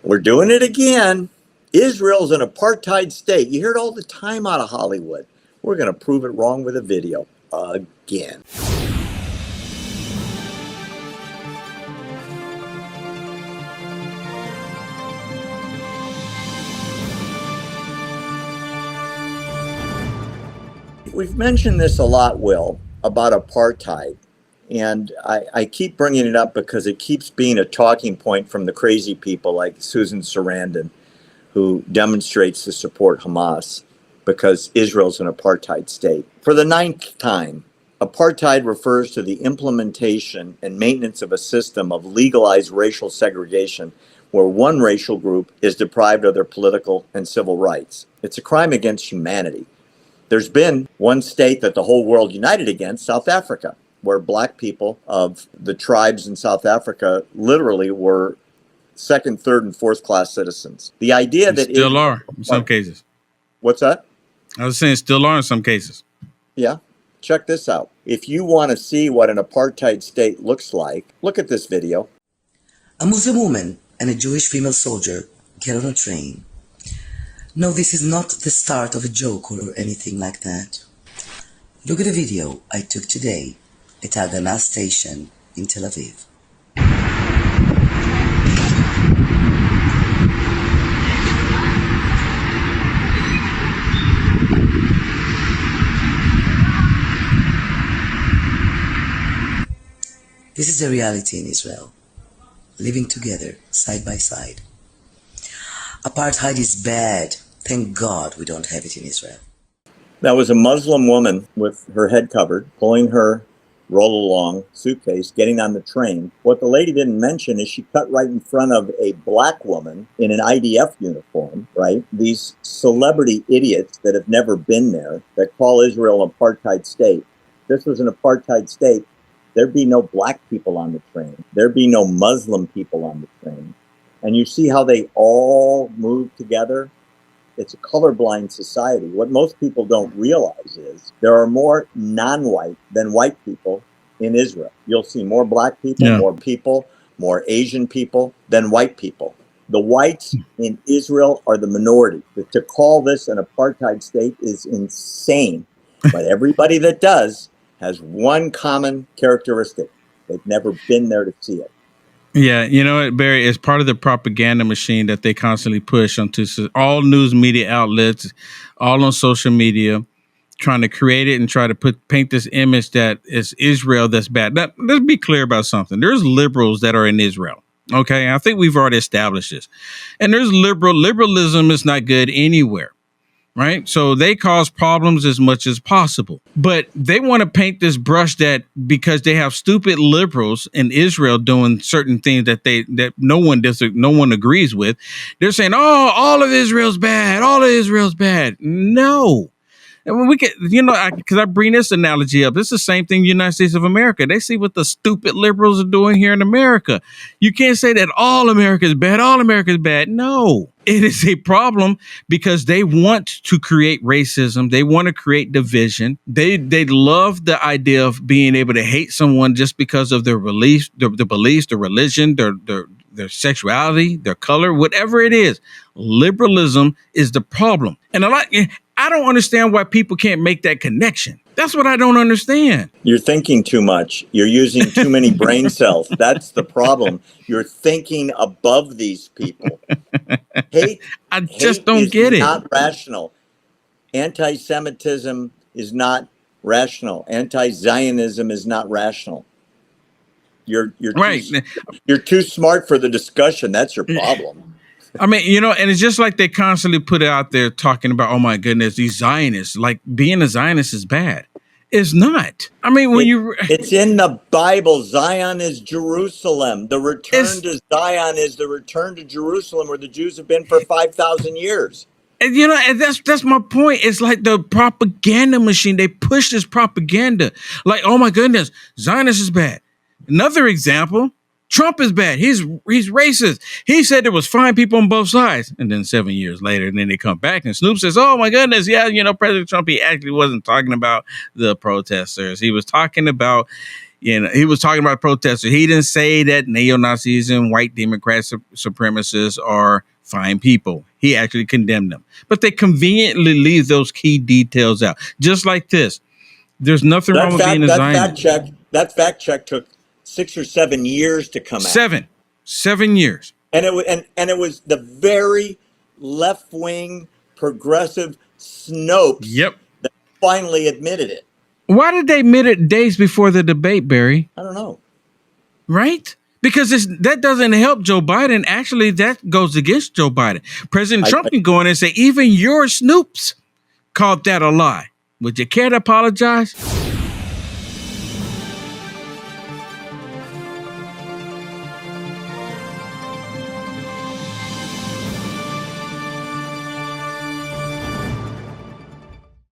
We're doing it again. Israel's an apartheid state. You hear it all the time out of Hollywood. We're going to prove it wrong with a video again. We've mentioned this a lot, Will, about apartheid. And I keep bringing it up because it keeps being a talking point from the crazy people like Susan Sarandon, who demonstrates to support Hamas because Israel's an apartheid state. For the 9th time, apartheid refers to the implementation and maintenance of a system of legalized racial segregation where one racial group is deprived of their political and civil rights. It's a crime against humanity. There's been one state that the whole world united against, South Africa, where black people of the tribes in South Africa literally were second, third, and fourth class citizens. The idea that still are in some cases. What's that? I was saying still are in some cases. Yeah. Check this out. If you want to see what an apartheid state looks like, look at this video. A Muslim woman and a Jewish female soldier get on a train. No, this is not the start of a joke or anything like that. Look at the video I took today at Agana station in Tel Aviv. This is the reality in Israel, living together, side by side. Apartheid is bad. Thank God we don't have it in Israel. That was a Muslim woman with her head covered, pulling her roll-along suitcase, getting on the train. What the lady didn't mention is she cut right in front of a black woman in an IDF uniform, right? These celebrity idiots that have never been there, that call Israel an apartheid state. If this was an apartheid state, there'd be no black people on the train. There'd be no Muslim people on the train. And you see how they all move together? It's a colorblind society. What most people don't realize is there are more non-white than white people in Israel. You'll see more black people, more Asian people than white people. The whites in Israel are the minority. To call this an apartheid state is insane. But everybody that does has one common characteristic. They've never been there to see it. Yeah, you know what, Barry, it's part of the propaganda machine that they constantly push onto all news media outlets, all on social media, trying to create it and try to paint this image that it's Israel that's bad. Now, let's be clear about something. There's liberals that are in Israel. Okay, I think we've already established this. And there's liberalism is not good anywhere. Right. So they cause problems as much as possible. But they want to paint this brush that because they have stupid liberals in Israel doing certain things that no one agrees with. They're saying, oh, all of Israel's bad. All of Israel's bad. No. And when we get, because I bring this analogy up, it's the same thing in the United States of America. They see what the stupid liberals are doing here in America. You can't say that all America is bad. All America is bad. No, it is a problem because they want to create racism. They want to create division. They love the idea of being able to hate someone just because of their beliefs, their beliefs, their religion, their sexuality, their color, whatever it is. Liberalism is the problem. And I don't understand why people can't make that connection. That's what I don't understand. You're thinking too much. You're using too many brain cells. That's the problem. You're thinking above these people. I just don't get it. Not rational. Anti-Semitism is not rational. Anti-Zionism is not rational. You're right. You're too smart for the discussion. That's your problem. I mean, and it's just like they constantly put it out there talking about, oh my goodness, these Zionists, like being a Zionist is bad. It's not. I mean, it's in the Bible. Zion is Jerusalem. The return to Zion is the return to Jerusalem where the Jews have been for 5,000 years. And and that's my point. It's like the propaganda machine. They push this propaganda like, oh my goodness, Zionist is bad. Another example, Trump is bad. He's racist. He said there was fine people on both sides. And then 7 years later, and then they come back and Snoop says, oh my goodness, yeah, President Trump, he actually wasn't talking about the protesters. He was talking about, You know, he was talking about protesters. He didn't say that neo-Nazis and white Democrat supremacists are fine people. He actually condemned them. But they conveniently leave those key details out. Just like this. There's nothing wrong with being a Zionist. That fact check took 6 or 7 years to come out. 7 years. And it was the very left-wing progressive Snopes Yep. that finally admitted it. Why did they admit it days before the debate, Barry? I don't know. Right? Because that doesn't help Joe Biden. Actually, that goes against Joe Biden. President Trump can go in and say, even your Snoops called that a lie. Would you care to apologize?